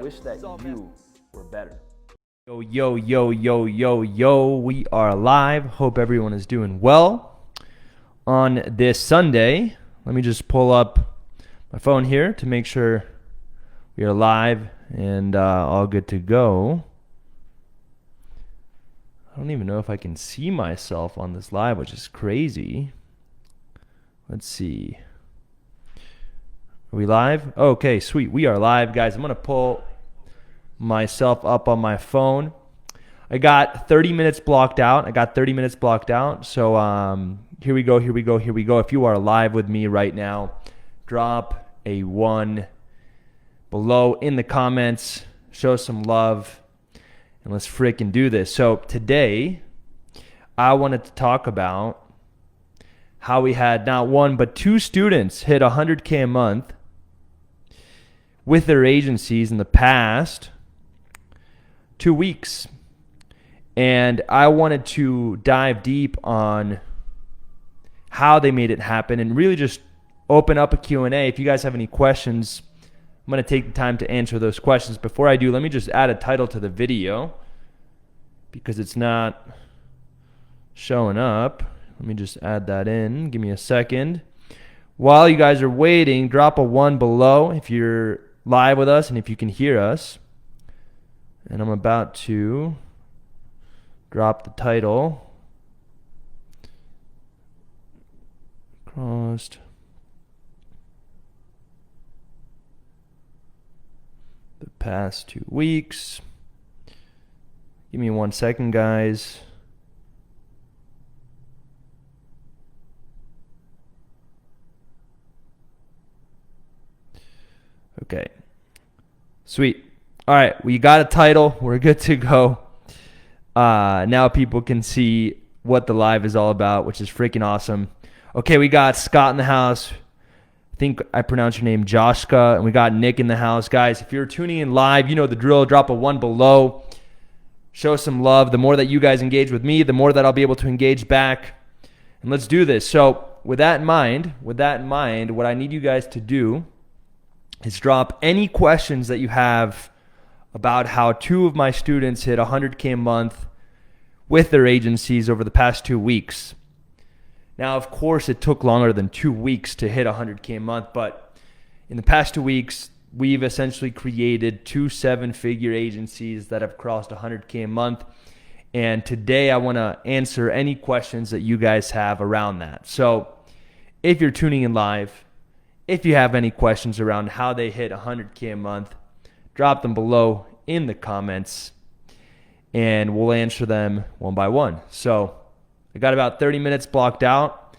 Wish that you were better. Yo, yo, yo, yo, yo, yo. We are live. Hope everyone is doing well on this Sunday. Let me just pull up my phone here to make sure we are live and all good to go. I don't even know if I can see myself on this live, which is crazy. Let's see. Are we live? Okay, sweet. We are live, guys. I'm going to pull myself up on my phone. I got 30 minutes blocked out. So here we go. If you are live with me right now, drop a 1 below in the comments. Show some love. And let's freaking do this. So today, I wanted to talk about how we had not one, but two students hit 100K a month with their agencies in the past 2 weeks. And I wanted to dive deep on how they made it happen and really just open up a Q&A. If you guys have any questions, I'm going to take the time to answer those questions. Before I do, let me just add a title to the video because it's not showing up. Let me just add that in. Give me a second. While you guys are waiting, drop a 1 below if you're live with us and if you can hear us. And I'm about to drop the title. Crossed. The past 2 weeks. Give me 1 second, guys. Okay. Sweet. All right, we got a title. We're good to go. Now people can see what the live is all about, which is freaking awesome. Okay, we got Scott in the house. I think I pronounced your name Joshka, and we got Nick in the house. Guys, if you're tuning in live, you know the drill. Drop a 1 below. Show some love. The more that you guys engage with me, the more that I'll be able to engage back. And let's do this. So with that in mind, what I need you guys to do is drop any questions that you have about how 2 of my students hit 100K a month with their agencies over the past 2 weeks. Now, of course, it took longer than 2 weeks to hit 100K a month, but in the past 2 weeks, we've essentially created 2 7-figure agencies that have crossed 100K a month. And today I want to answer any questions that you guys have around that. So if you're tuning in live, if you have any questions around how they hit 100K a month, drop them below in the comments and we'll answer them one by one. So I got about 30 minutes blocked out.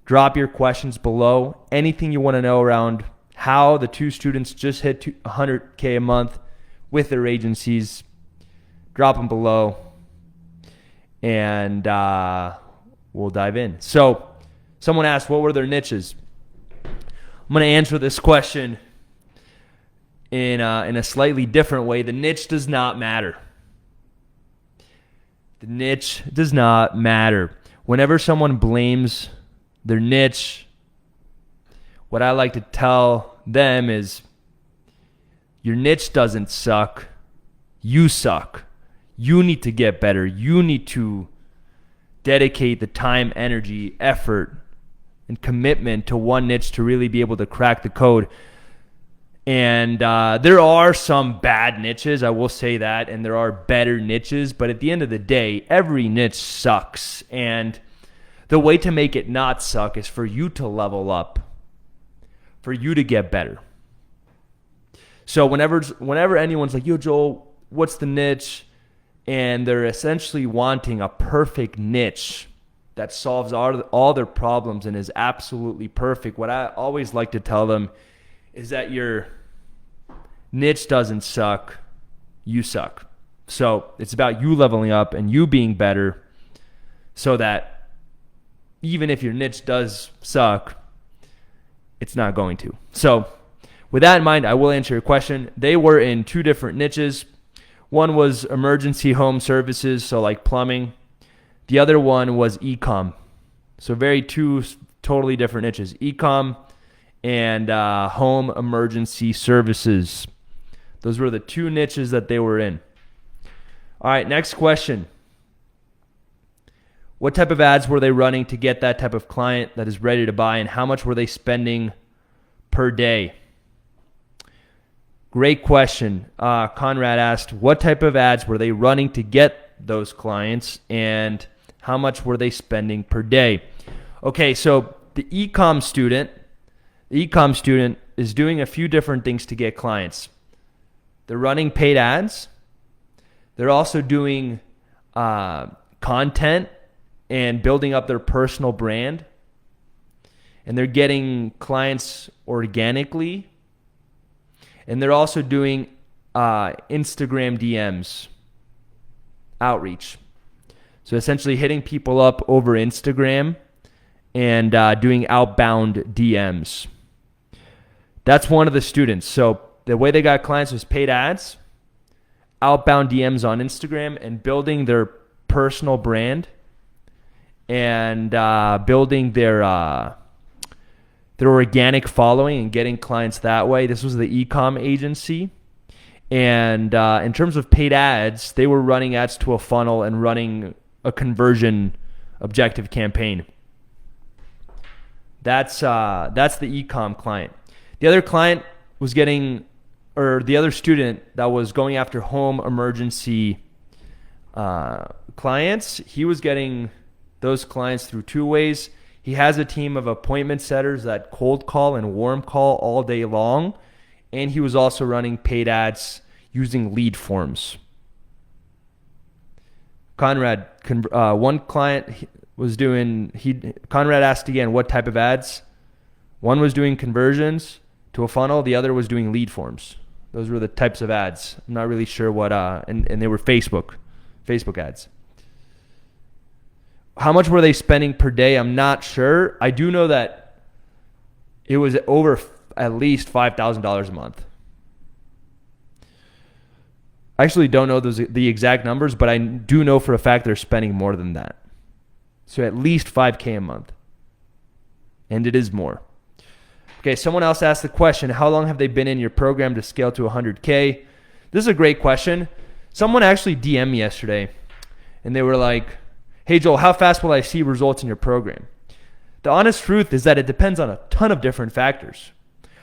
Drop your questions below. Anything you want to know around how the 2 students just hit 100K a month with their agencies, drop them below and we'll dive in. So someone asked, what were their niches? I'm going to answer this question in a slightly different way. The niche does not matter. The niche does not matter. Whenever someone blames their niche, what I like to tell them is your niche doesn't suck. You suck. You need to get better. You need to dedicate the time, energy, effort, and commitment to one niche to really be able to crack the code. And there are some bad niches, I will say that, and there are better niches, but at the end of the day, every niche sucks. And the way to make it not suck is for you to level up, for you to get better. So whenever anyone's like, yo, Joel, what's the niche? And they're essentially wanting a perfect niche that solves all their problems and is absolutely perfect. What I always like to tell them is that your niche doesn't suck, you suck. So it's about you leveling up and you being better so that even if your niche does suck, it's not going to. So with that in mind, I will answer your question. They were in 2 different niches. One was emergency home services, so like plumbing. The other one was e-com. So 2 totally different niches. E-com and home emergency services. Those were the two niches that they were in. All right, next question. What type of ads were they running to get that type of client that is ready to buy, and how much were they spending per day? Great question. Conrad asked, what type of ads were they running to get those clients, and how much were they spending per day? Okay, so the e-com student is doing a few different things to get clients. They're running paid ads. They're also doing content and building up their personal brand. And they're getting clients organically. And they're also doing Instagram DMs outreach. So essentially hitting people up over Instagram and doing outbound DMs. That's one of the students. So the way they got clients was paid ads, outbound DMs on Instagram, and building their personal brand and building their organic following and getting clients that way. This was the e-com agency. And in terms of paid ads, they were running ads to a funnel and running a conversion objective campaign. That's the e-com client. The other client was getting, or the other student that was going after home emergency clients, he was getting those clients through two ways. He has a team of appointment setters that cold call and warm call all day long. And he was also running paid ads using lead forms. Conrad, one client was doing, Conrad asked again, what type of ads? One was doing conversions to a funnel. The other was doing lead forms. Those were the types of ads. I'm not really sure what, and they were Facebook ads. How much were they spending per day? I'm not sure. I do know that it was over at least $5,000 a month. I actually don't know the exact numbers, but I do know for a fact they're spending more than that. So at least $5,000 a month. And it is more. Okay, someone else asked the question, how long have they been in your program to scale to 100K? This is a great question. Someone actually DM'd me yesterday, and they were like, hey, Joel, how fast will I see results in your program? The honest truth is that it depends on a ton of different factors.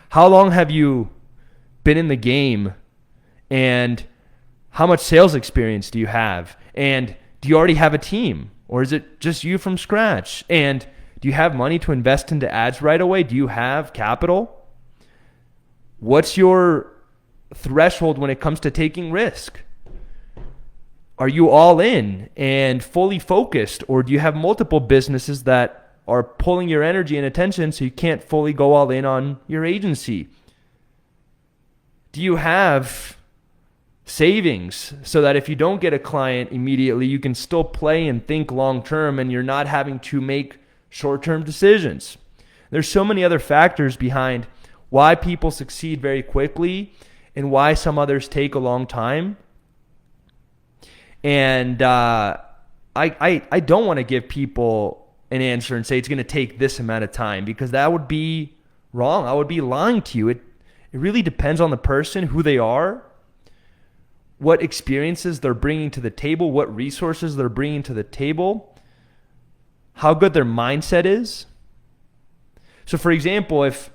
How long have you been in the game, and how much sales experience do you have? And do you already have a team, or is it just you from scratch? And do you have money to invest into ads right away? Do you have capital? What's your threshold when it comes to taking risk? Are you all in and fully focused, or do you have multiple businesses that are pulling your energy and attention so you can't fully go all in on your agency? Do you have savings so that if you don't get a client immediately, you can still play and think long term and you're not having to make short-term decisions? There's so many other factors behind why people succeed very quickly and why some others take a long time. And I don't want to give people an answer and say it's going to take this amount of time, because that would be wrong. I would be lying to you. It really depends on the person, who they are, what experiences they're bringing to the table, what resources they're bringing to the table, how good their mindset is. So for example, if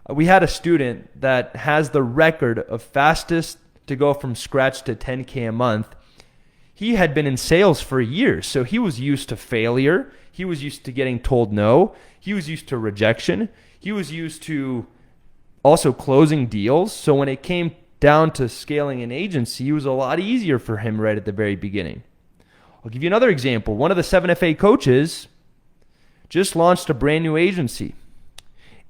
we had a student that has the record of fastest to go from scratch to 10K a month, he had been in sales for years, so he was used to failure. He was used to getting told no. He was used to rejection. He was used to also closing deals. So when it came down to scaling an agency, it was a lot easier for him right at the very beginning. I'll give you another example. One of the 7FA coaches just launched a brand new agency.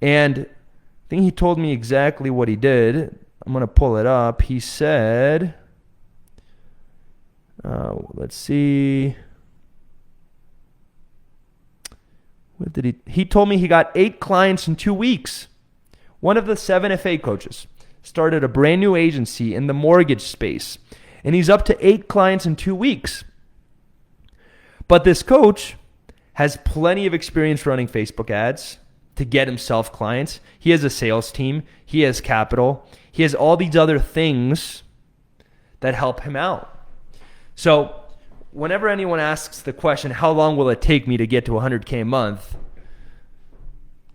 And I think he told me exactly what he did. I'm going to pull it up. He said, let's see. What did he told me he got 8 clients in 2 weeks. One of the 7FA coaches started a brand new agency in the mortgage space, and he's up to 8 clients in 2 weeks. But this coach has plenty of experience running Facebook ads. to get himself clients. He has a sales team. He has capital. He has all these other things that help him out. So whenever anyone asks the question, how long will it take me to get to 100K a month?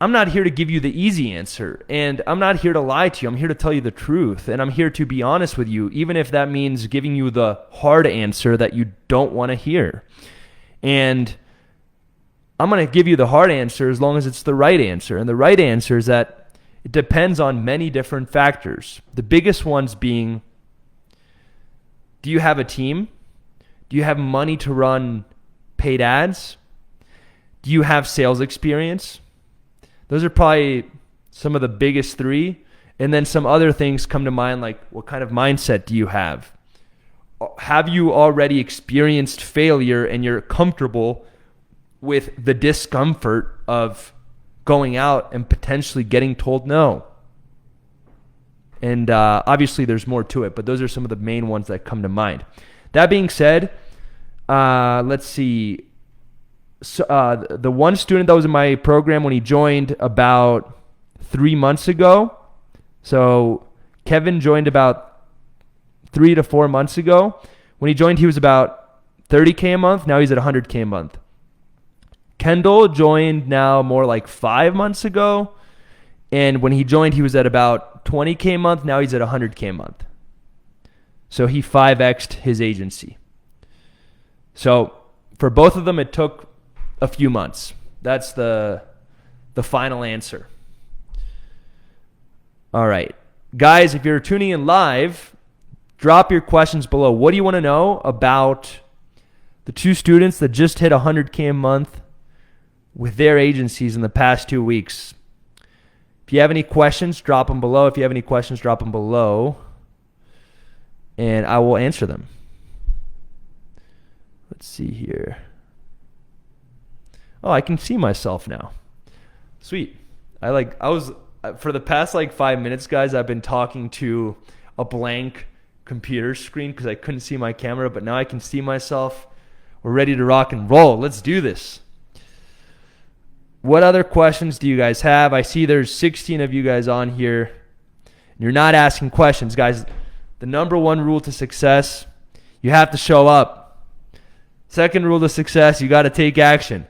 I'm not here to give you the easy answer, and I'm not here to lie to you. I'm here to tell you the truth, and I'm here to be honest with you, even if that means giving you the hard answer that you don't want to hear. And I'm going to give you the hard answer as long as it's the right answer. And the right answer is that it depends on many different factors. The biggest ones being, do you have a team? Do you have money to run paid ads? Do you have sales experience? Those are probably some of the biggest three. And then some other things come to mind, like what kind of mindset do you have? Have you already experienced failure and you're comfortable with the discomfort of going out and potentially getting told no? And obviously there's more to it, but those are some of the main ones that come to mind. That being said, let's see. So, the one student that was in my program when he joined about 3 months ago. So Kevin joined about 3 to 4 months ago. When he joined, he was about 30K a month. Now he's at 100K a month. Kendall joined now more like 5 months ago. And when he joined, he was at about 20K a month. Now he's at 100K a month. So he 5x'd his agency. So for both of them, it took a few months. That's the final answer. All right. Guys, if you're tuning in live, drop your questions below. What do you want to know about the two students that just hit 100K a month with their agencies in the past 2 weeks? If you have any questions, drop them below. If you have any questions, drop them below, and I will answer them. Let's see here. Oh, I can see myself now. Sweet. For the past 5 minutes, guys, I've been talking to a blank computer screen because I couldn't see my camera, but now I can see myself. We're ready to rock and roll. Let's do this. What other questions do you guys have? I see there's 16 of you guys on here. You're not asking questions, guys. The number one rule to success, you have to show up. Second rule to success, you got to take action.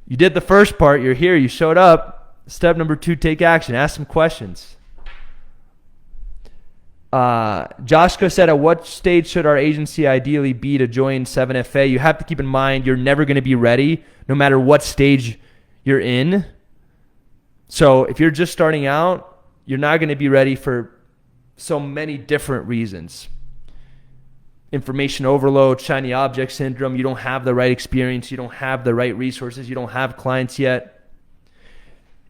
You did the first part. You're here. You showed up. Step number 2, take action. Ask some questions. Joshka said, at what stage should our agency ideally be to join 7FA? You have to keep in mind you're never going to be ready no matter what stage you're in. So if you're just starting out, you're not going to be ready for so many different reasons. Information overload, shiny object syndrome, you don't have the right experience, you don't have the right resources, you don't have clients yet.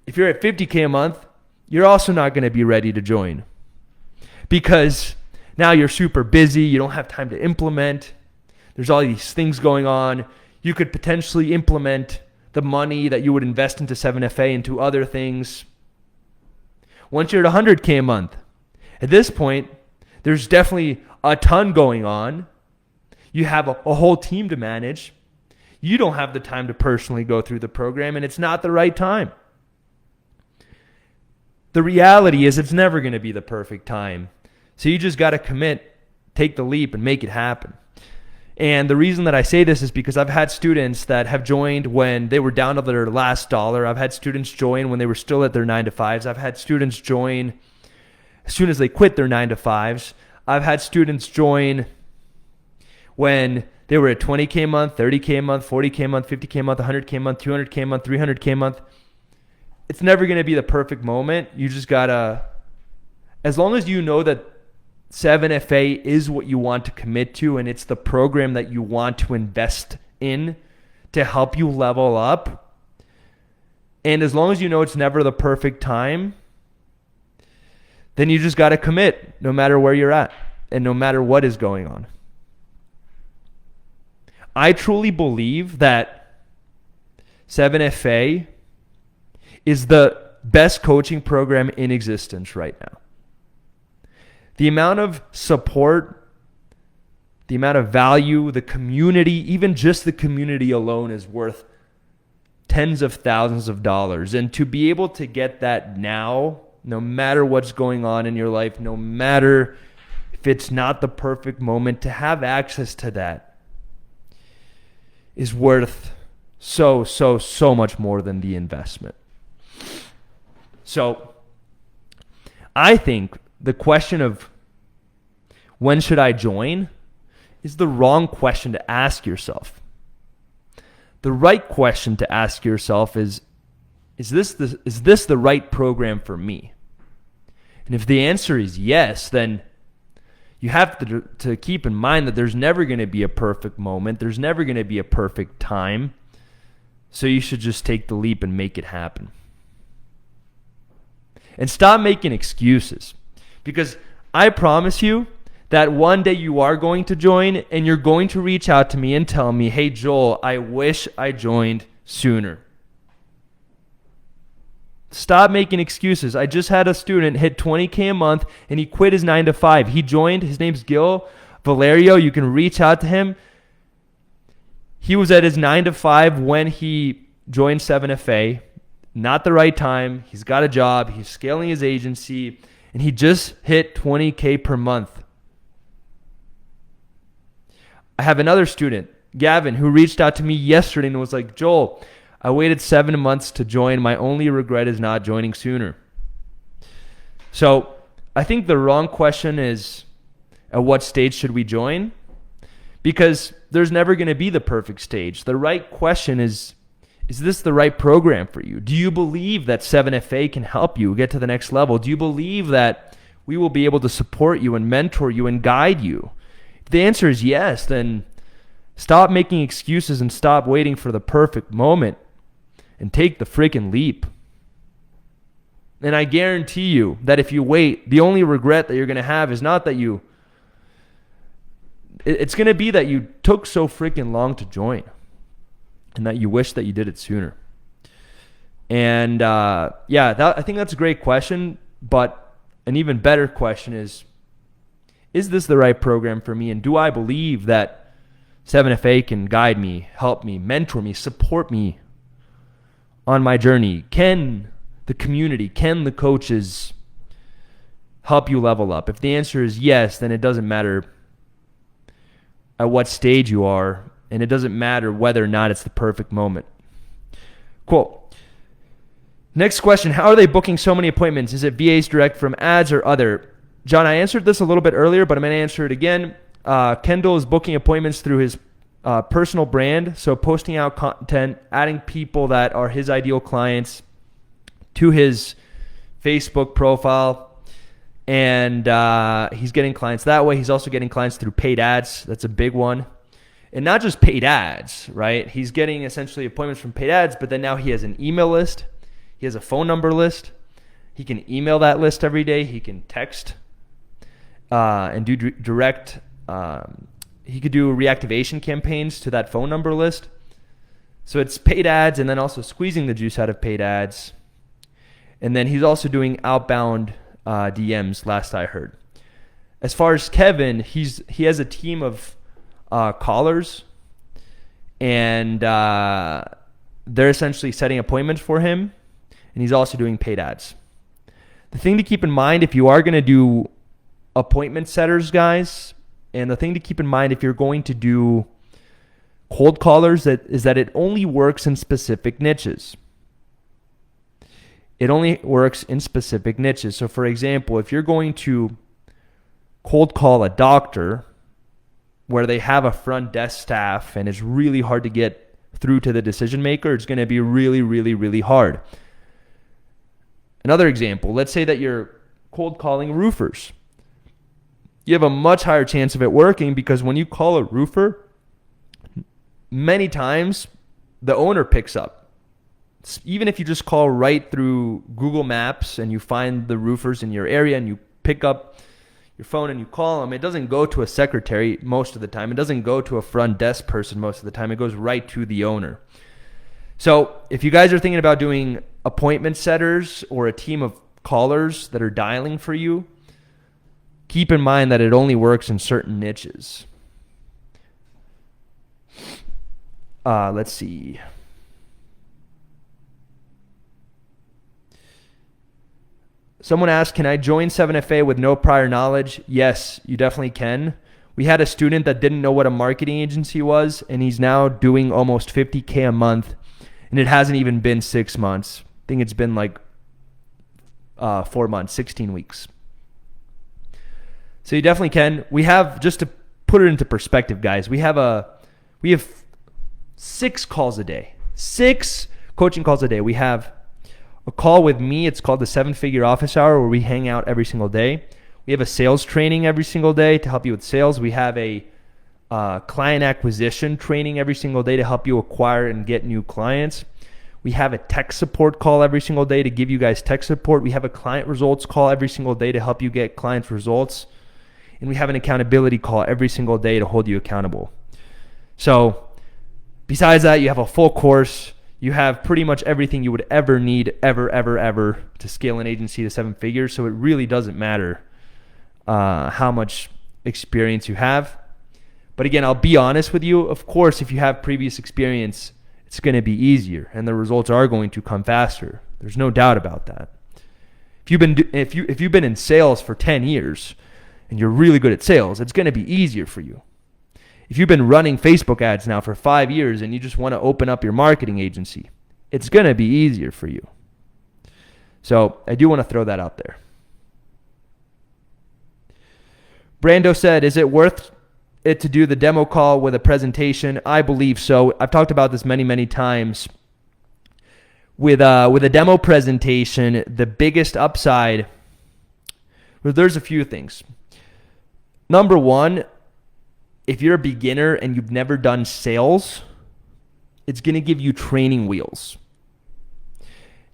If you're at 50K a month, you're also not going to be ready to join because now you're super busy, you don't have time to implement. There's all these things going on. You could potentially implement the money that you would invest into 7FA into other things. Once you're at 100K a month, at this point, there's definitely a ton going on. You have a whole team to manage. You don't have the time to personally go through the program, and it's not the right time. The reality is it's never going to be the perfect time. So you just got to commit, take the leap, and make it happen. And the reason that I say this is because I've had students that have joined when they were down to their last dollar. I've had students join when they were still at their 9-to-5s. I've had students join as soon as they quit their 9-to-5s. I've had students join when they were at 20K a month, 30K a month, 40K a month, 50K a month, 100K a month, 200K a month, 300K a month. It's never going to be the perfect moment. You just got to, as long as you know that 7FA is what you want to commit to and it's the program that you want to invest in to help you level up, and as long as you know it's never the perfect time, then you just got to commit no matter where you're at and no matter what is going on. I truly believe that 7FA is the best coaching program in existence right now. The amount of support, the amount of value, the community, even just the community alone is worth tens of thousands of dollars. And to be able to get that now, no matter what's going on in your life, no matter if it's not the perfect moment, to have access to that is worth so much more than the investment. So I think the question of when should I join is the wrong question to ask yourself. The right question to ask yourself is this the right program for me? And if the answer is yes, then you have to keep in mind that there's never going to be a perfect moment. There's never going to be a perfect time. So you should just take the leap and make it happen. And stop making excuses. Because I promise you that one day you are going to join and you're going to reach out to me and tell me, hey, Joel, I wish I joined sooner. Stop making excuses. I just had a student hit $20K a month and he quit his 9-to-5. He joined. His name's Gil Valerio. You can reach out to him. He was at his 9-to-5 when he joined 7FA. Not the right time. He's got a job. He's scaling his agency. And he just hit $20K per month. I have another student, Gavin, who reached out to me yesterday and was like, Joel, I waited 7 months to join. My only regret is not joining sooner. So I think the wrong question is, at what stage should we join? Because there's never going to be the perfect stage. The right question is this the right program for you? Do you believe that 7FA can help you get to the next level? Do you believe that we will be able to support you and mentor you and guide you? If the answer is yes, then stop making excuses and stop waiting for the perfect moment and take the freaking leap. And I guarantee you that if you wait, the only regret that you're going to have is not that it's going to be that you took so freaking long to join and that you wish that you did it sooner. And I think that's a great question, but an even better question is this the right program for me? And do I believe that 7FA can guide me, help me, mentor me, support me on my journey? Can the community, can the coaches help you level up? If the answer is yes, then it doesn't matter at what stage you are, and it doesn't matter whether or not it's the perfect moment. Cool. Next question, how are they booking so many appointments? Is it VAs direct from ads or other? John, I answered this a little bit earlier, but I'm going to answer it again. Kendall is booking appointments through his personal brand, so posting out content, adding people that are his ideal clients to his Facebook profile, and he's getting clients that way. He's also getting clients through paid ads. That's a big one. And not just paid ads, right? He's getting essentially appointments from paid ads, but then now he has an email list. He has a phone number list. He can email that list every day. He can text and do direct. He could do reactivation campaigns to that phone number list. So it's paid ads and then also squeezing the juice out of paid ads. And then he's also doing outbound DMs, last I heard. As far as Kevin, he has a team of callers, and they're essentially setting appointments for him, and he's also doing paid ads. The thing to keep in mind if you are going to do appointment setters, guys, and the thing to keep in mind if you're going to do cold callers is that it only works in specific niches. It only works in specific niches. So for example, if you're going to cold call a doctor where they have a front desk staff and it's really hard to get through to the decision maker, it's going to be really, really, really hard. Another example, let's say that you're cold calling roofers. You have a much higher chance of it working because when you call a roofer, many times the owner picks up. Even if you just call right through Google Maps and you find the roofers in your area and you pick up your phone and you call them, it doesn't go to a secretary most of the time. It doesn't go to a front desk person most of the time. It goes right to the owner. So if you guys are thinking about doing appointment setters or a team of callers that are dialing for you, keep in mind that it only works in certain niches. Let's see. Someone asked, can I join 7FA with no prior knowledge? Yes, you definitely can. We had a student that didn't know what a marketing agency was, and he's now doing almost $50K a month, and it hasn't even been 6 months. I think it's been like 4 months, 16 weeks. So you definitely can. We have, just to put it into perspective, guys, we have 6 calls a day, 6 coaching calls a day. We have a call with me. It's called the 7-Figure Office Hour, where we hang out every single day. We have a sales training every single day to help you with sales. We have a client acquisition training every single day to help you acquire and get new clients. We have a tech support call every single day to give you guys tech support. We have a client results call every single day to help you get clients results. And we have an accountability call every single day to hold you accountable. So besides that, you have a full course. You have pretty much everything you would ever need, ever to scale an agency to 7 figures. So it really doesn't matter how much experience you have. But again, I'll be honest with you. Of course, if you have previous experience, it's going to be easier and the results are going to come faster. There's no doubt about that. If you've been in sales for 10 years and you're really good at sales, it's going to be easier for you. If you've been running Facebook ads now for 5 years and you just want to open up your marketing agency, it's going to be easier for you. So I do want to throw that out there. Brando said, is it worth it to do the demo call with a presentation? I believe so. I've talked about this many times. With a demo presentation, the biggest upside, well, there's a few things. Number one, if you're a beginner and you've never done sales, it's going to give you training wheels.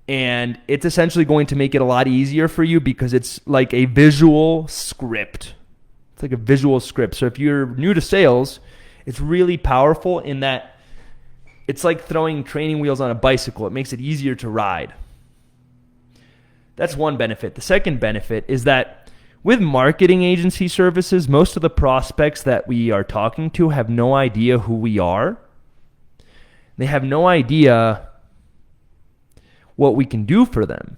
And it's essentially going to make it a lot easier for you because it's like a visual script. It's like a visual script. So if you're new to sales, it's really powerful in that it's like throwing training wheels on a bicycle. It makes it easier to ride. That's one benefit. The second benefit is that with marketing agency services, most of the prospects that we are talking to have no idea who we are. They have no idea what we can do for them.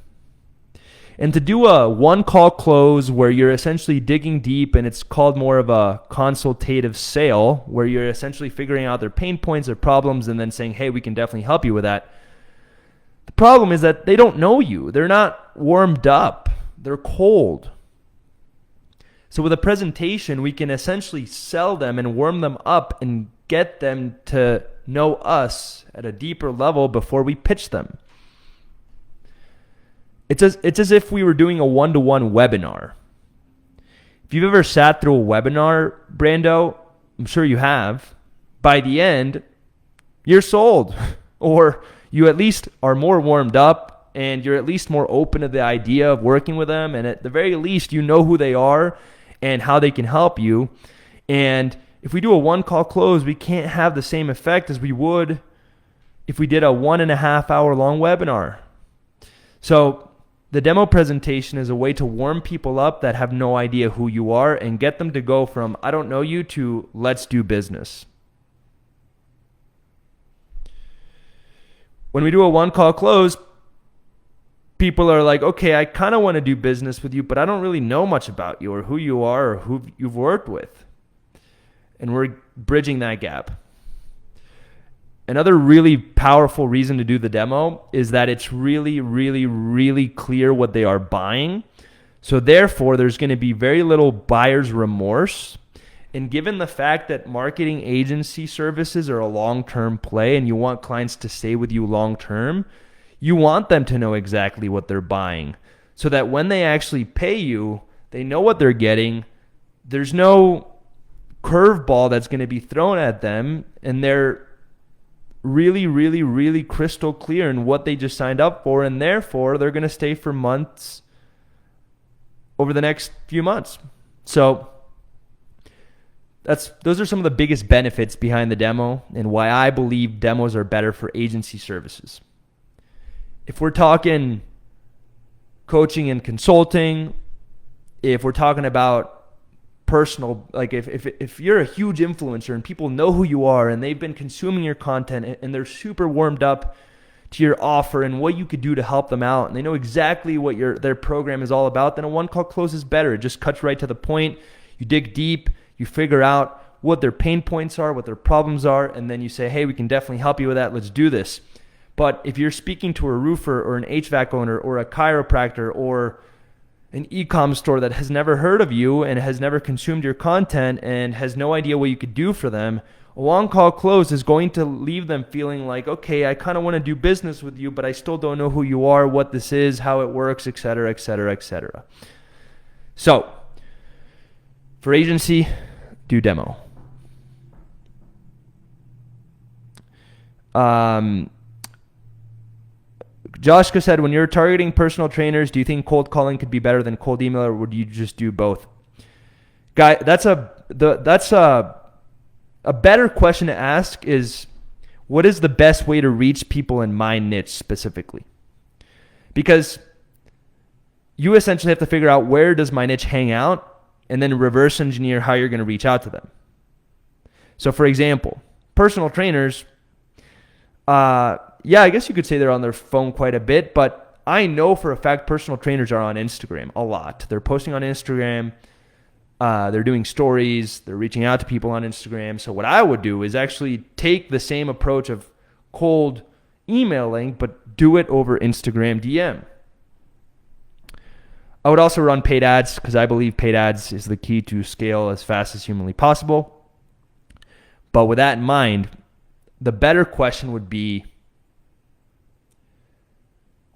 And to do a one-call close where you're essentially digging deep and it's called more of a consultative sale where you're essentially figuring out their pain points, their problems, and then saying, hey, we can definitely help you with that. The problem is that they don't know you. They're not warmed up. They're cold. So with a presentation, we can essentially sell them and warm them up and get them to know us at a deeper level before we pitch them. It's as if we were doing a one-to-one webinar. If you've ever sat through a webinar, Brando, I'm sure you have, by the end, you're sold. Or you at least are more warmed up and you're at least more open to the idea of working with them. And at the very least, you know who they are and how they can help you. And if we do a one-call close, we can't have the same effect as we would if we did a 1.5 hour long webinar. So the demo presentation is a way to warm people up that have no idea who you are and get them to go from, I don't know you, to let's do business. When we do a one-call close, people are like, okay, I kind of want to do business with you, but I don't really know much about you or who you are or who you've worked with. And we're bridging that gap. Another really powerful reason to do the demo is that it's really clear what they are buying. So therefore, there's going to be very little buyer's remorse. And given the fact that marketing agency services are a long-term play and you want clients to stay with you long-term, you want them to know exactly what they're buying so that when they actually pay you, they know what they're getting. There's no curveball that's going to be thrown at them, and they're really crystal clear in what they just signed up for, and therefore they're going to stay for months over the next few months. So those are some of the biggest benefits behind the demo and why I believe demos are better for agency services. If we're talking coaching and consulting, if we're talking about personal, like if you're a huge influencer and people know who you are and they've been consuming your content and they're super warmed up to your offer and what you could do to help them out, and they know exactly what their program is all about, then a one-call close is better. It just cuts right to the point. You dig deep, you figure out what their pain points are, what their problems are, and then you say, hey, we can definitely help you with that. Let's do this. But if you're speaking to a roofer or an HVAC owner or a chiropractor or an e-com store that has never heard of you and has never consumed your content and has no idea what you could do for them, a one-call close is going to leave them feeling like, okay, I kind of want to do business with you, but I still don't know who you are, what this is, how it works, et cetera, et cetera, et cetera. So, for agency, do demo. Joshka said, when you're targeting personal trainers, do you think cold calling could be better than cold email, or would you just do both? Guy, that's a better question to ask is, what is the best way to reach people in my niche specifically? Because you essentially have to figure out where does my niche hang out and then reverse engineer how you're going to reach out to them. So for example, personal trainers, yeah, I guess you could say they're on their phone quite a bit, but I know for a fact personal trainers are on Instagram a lot. They're posting on Instagram. They're doing stories. They're reaching out to people on Instagram. So what I would do is actually take the same approach of cold emailing, but do it over Instagram DM. I would also run paid ads because I believe paid ads is the key to scale as fast as humanly possible. But with that in mind, the better question would be,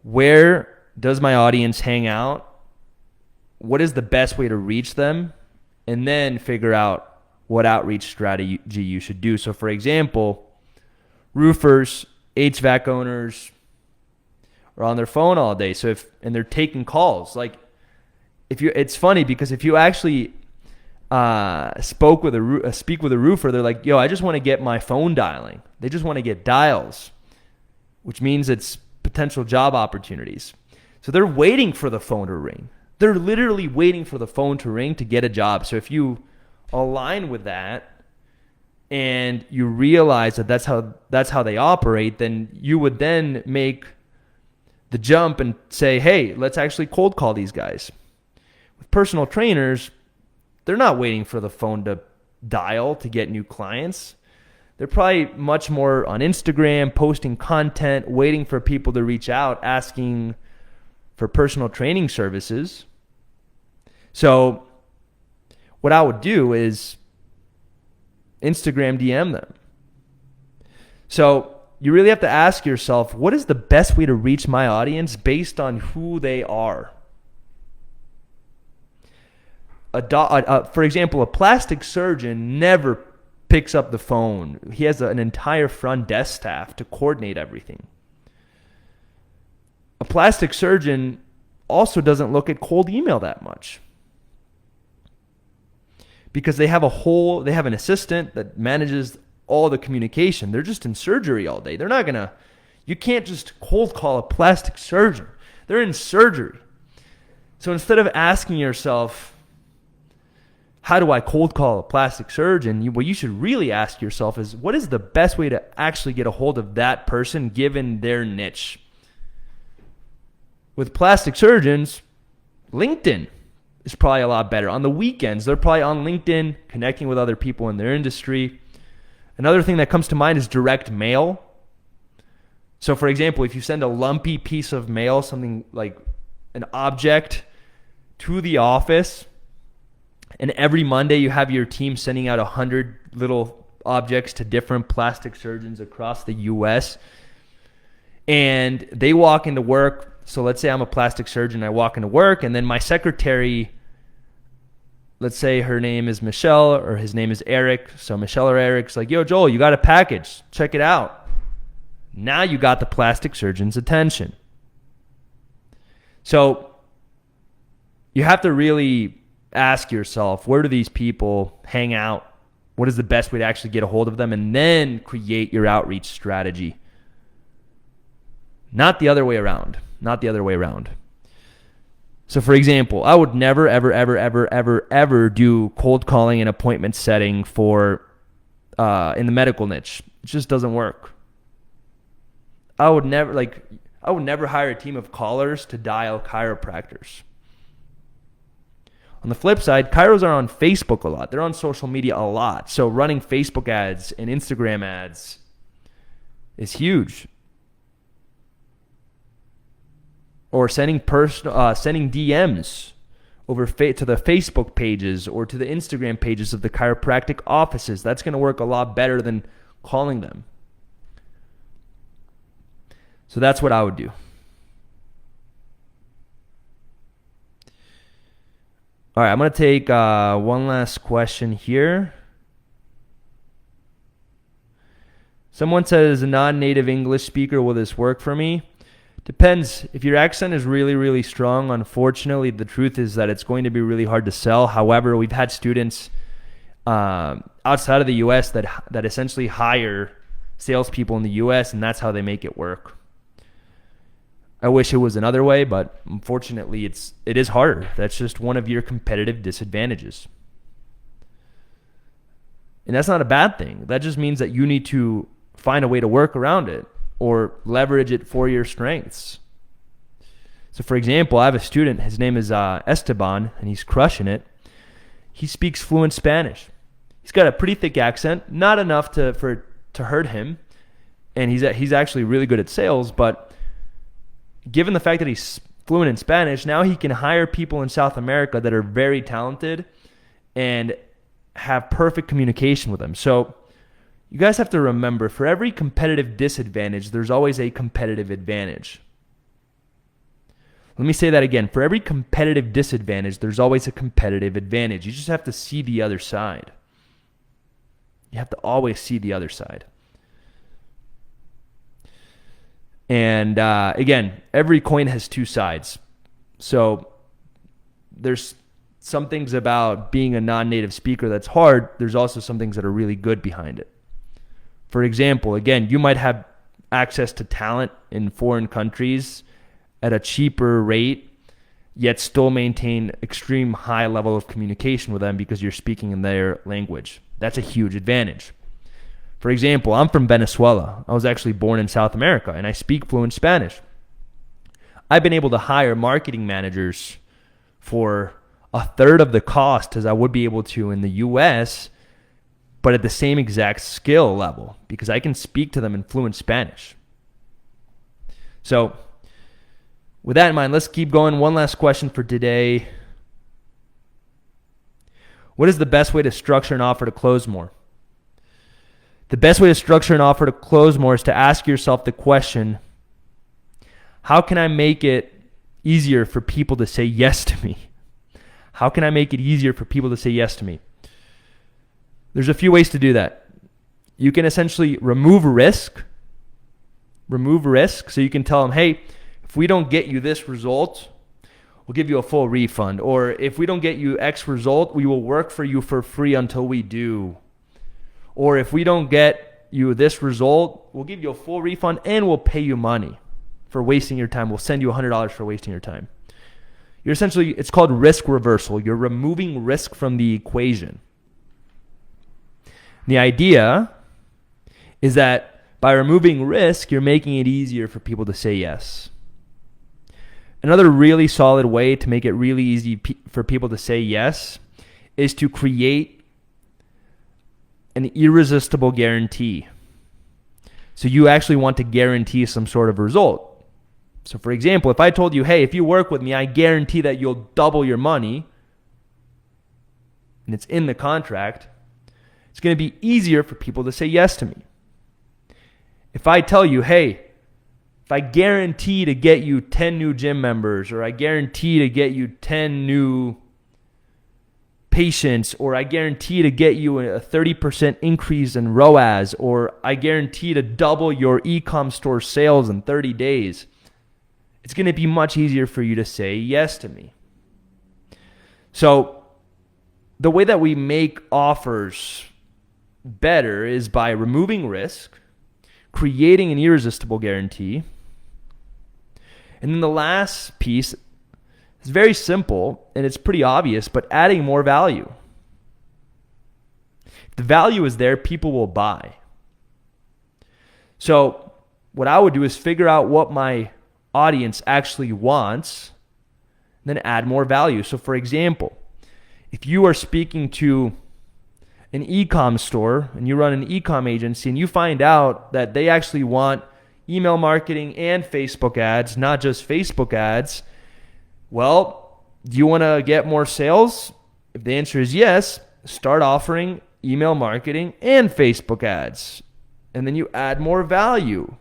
where does my audience hang out? What is the best way to reach them? And then figure out what outreach strategy you should do. So for example, roofers, HVAC owners are on their phone all day. So and they're taking calls. Like it's funny because if you actually speak with a roofer, they're like, yo, I just want to get my phone dialing. They just want to get dials, which means it's potential job opportunities. So they're waiting for the phone to ring. They're literally waiting for the phone to ring to get a job. So if you align with that and you realize that that's how they operate, then you would then make the jump and say, hey, let's actually cold call these guys. With personal trainers, they're not waiting for the phone to dial to get new clients. They're probably much more on Instagram, posting content, waiting for people to reach out, asking for personal training services. So what I would do is Instagram DM them. So you really have to ask yourself, what is the best way to reach my audience based on who they are? For example, a plastic surgeon never picks up the phone. He has an entire front desk staff to coordinate everything. A plastic surgeon also doesn't look at cold email that much because they have an assistant that manages all the communication. They're just in surgery all day. You can't just cold call a plastic surgeon. They're in surgery. So instead of asking yourself, how do I cold call a plastic surgeon? What you should really ask yourself is, what is the best way to actually get a hold of that person given their niche? With plastic surgeons, LinkedIn is probably a lot better. On the weekends, they're probably on LinkedIn, connecting with other people in their industry. Another thing that comes to mind is direct mail. So for example, if you send a lumpy piece of mail, something like an object to the office, and every Monday you have your team sending out 100 little objects to different plastic surgeons across the US, and they walk into work. So let's say I'm a plastic surgeon, I walk into work, and then my secretary, let's say her name is Michelle or his name is Eric. So Michelle or Eric's like, yo, Joel, you got a package. Check it out. Now you got the plastic surgeon's attention. So you have to really ask yourself, where do these people hang out? What is the best way to actually get a hold of them? And then create your outreach strategy. Not the other way around. Not the other way around. So for example, I would never, ever do cold calling and appointment setting for in the medical niche. It just doesn't work. I would never hire a team of callers to dial chiropractors. On the flip side, chiros are on Facebook a lot. They're on social media a lot. So running Facebook ads and Instagram ads is huge. Or sending DMs over to the Facebook pages or to the Instagram pages of the chiropractic offices. That's going to work a lot better than calling them. So that's what I would do. All right, I'm going to take one last question here. Someone says, a non-native English speaker, will this work for me? Depends. If your accent is really, really strong, unfortunately, the truth is that it's going to be really hard to sell. However, we've had students outside of the U.S. that essentially hire salespeople in the U.S., and that's how they make it work. I wish it was another way, but unfortunately, it is harder. That's just one of your competitive disadvantages. And that's not a bad thing. That just means that you need to find a way to work around it or leverage it for your strengths. So for example, I have a student, his name is Esteban, and he's crushing it. He speaks fluent Spanish. He's got a pretty thick accent, not enough to hurt him, and he's actually really good at sales, but given the fact that he's fluent in Spanish, now he can hire people in South America that are very talented and have perfect communication with them. So you guys have to remember, for every competitive disadvantage, there's always a competitive advantage. Let me say that again. For every competitive disadvantage, there's always a competitive advantage. You just have to see the other side. You have to always see the other side. And again, every coin has two sides. So there's some things about being a non-native speaker that's hard. There's also some things that are really good behind it. For example, again, you might have access to talent in foreign countries at a cheaper rate, yet still maintain extreme high level of communication with them because you're speaking in their language. That's a huge advantage. For example, I'm from Venezuela. I was actually born in South America, and I speak fluent Spanish. I've been able to hire marketing managers for a third of the cost as I would be able to in the U.S., but at the same exact skill level because I can speak to them in fluent Spanish. So with that in mind, let's keep going. One last question for today. What is the best way to structure an offer to close more? The best way to structure an offer to close more is to ask yourself the question, how can I make it easier for people to say yes to me? How can I make it easier for people to say yes to me? There's a few ways to do that. You can essentially remove risk. So you can tell them, hey, if we don't get you this result, we'll give you a full refund. Or if we don't get you X result, we will work for you for free until we do. Or if we don't get you this result, we'll give you a full refund and we'll pay you money for wasting your time. We'll send you $100 for wasting your time. It's called risk reversal. You're removing risk from the equation. The idea is that by removing risk, you're making it easier for people to say yes. Another really solid way to make it really easy for people to say yes is to create an irresistible guarantee. So you actually want to guarantee some sort of result. So for example, if I told you, hey, if you work with me, I guarantee that you'll double your money, and it's in the contract, it's going to be easier for people to say yes to me. If I tell you, hey, if I guarantee to get you 10 new gym members, or I guarantee to get you 10 new patients, or I guarantee to get you a 30% increase in ROAS, or I guarantee to double your e-com store sales in 30 days, it's going to be much easier for you to say yes to me. So the way that we make offers better is by removing risk, creating an irresistible guarantee, and then the last piece, it's very simple and it's pretty obvious, but adding more value. If the value is there, people will buy. So what I would do is figure out what my audience actually wants, then add more value. So for example, if you are speaking to an e-com store and you run an e-com agency and you find out that they actually want email marketing and Facebook ads, not just Facebook ads, well, do you want to get more sales? If the answer is yes, start offering email marketing and Facebook ads. And then you add more value.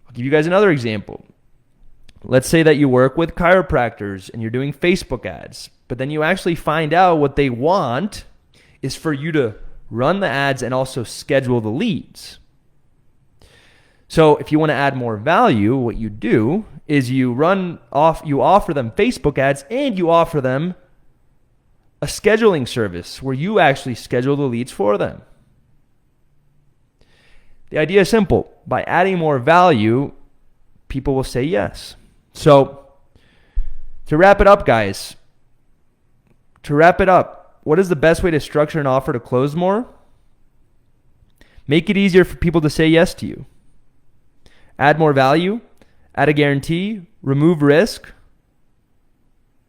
I'll give you guys another example. Let's say that you work with chiropractors and you're doing Facebook ads, but then you actually find out what they want is for you to run the ads and also schedule the leads. So if you want to add more value, what you do is you offer them Facebook ads and you offer them a scheduling service where you actually schedule the leads for them. The idea is simple. By adding more value, people will say yes. So to wrap it up, guys, what is the best way to structure an offer to close more? Make it easier for people to say yes to you. Add more value, add a guarantee, remove risk.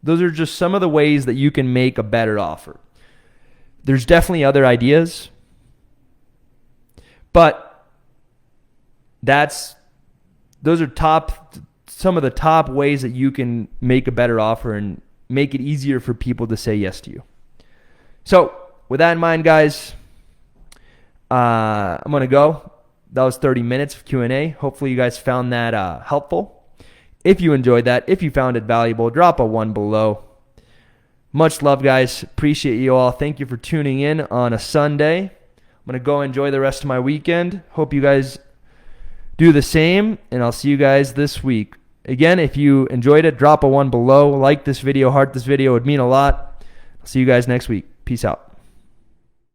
Those are just some of the ways that you can make a better offer. There's definitely other ideas, but those are some of the top ways that you can make a better offer and make it easier for people to say yes to you. So with that in mind, guys, I'm going to go. That was 30 minutes of Q&A. Hopefully you guys found that helpful. If you enjoyed that, if you found it valuable, drop a 1 below. Much love, guys. Appreciate you all. Thank you for tuning in on a Sunday. I'm going to go enjoy the rest of my weekend. Hope you guys do the same, and I'll see you guys this week. Again, if you enjoyed it, drop a 1 below. Like this video, heart this video. It would mean a lot. I'll see you guys next week. Peace out.